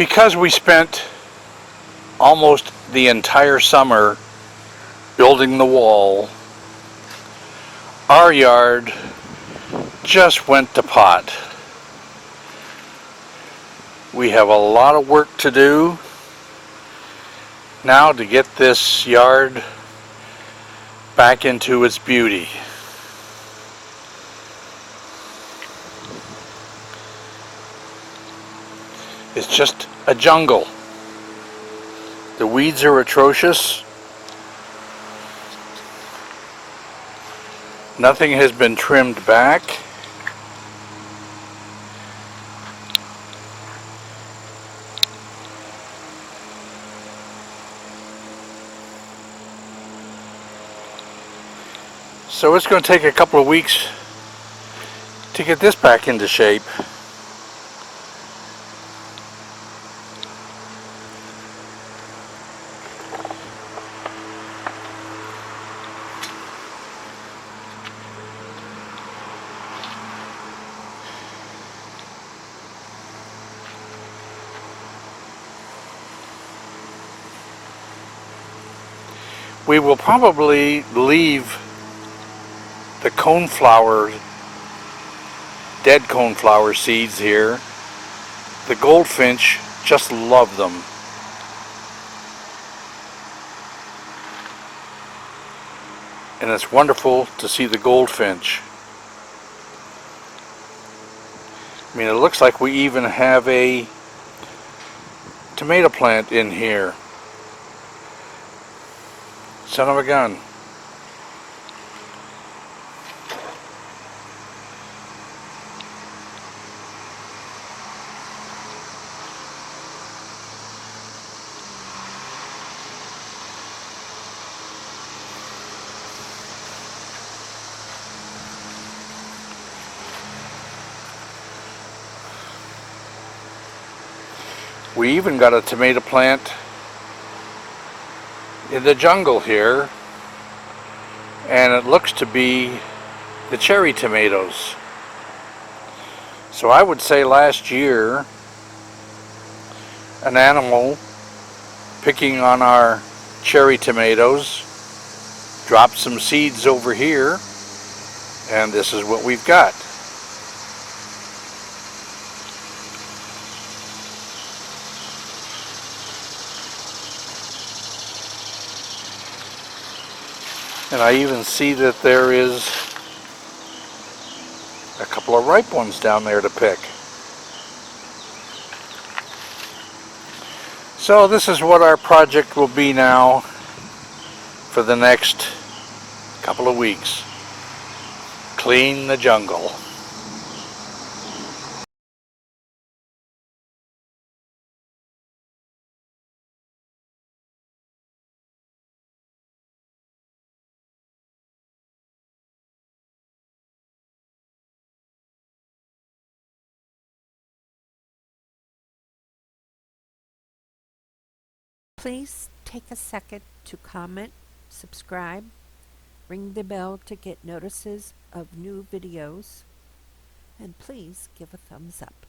Because we spent almost the entire summer building the wall, our yard just went to pot. We have a lot of work to do now to get this yard back into its beauty. It's just a jungle. The weeds are atrocious. Nothing has been trimmed back. So it's going to take a couple of weeks to get this back into shape. We will probably leave the coneflower, dead coneflower seeds here. The goldfinch just love them. And it's wonderful to see the goldfinch. I mean, it looks like we even have a tomato plant in here. Son of a gun. We even got a tomato plant in the jungle here, and it looks to be the cherry tomatoes. So I would say last year an animal picking on our cherry tomatoes dropped some seeds over here, and this is what we've got. And I even see that there is a couple of ripe ones down there to pick. So this is what our project will be now for the next couple of weeks. Clean the jungle. Please take a second to comment, subscribe, ring the bell to get notices of new videos, and please give a thumbs up.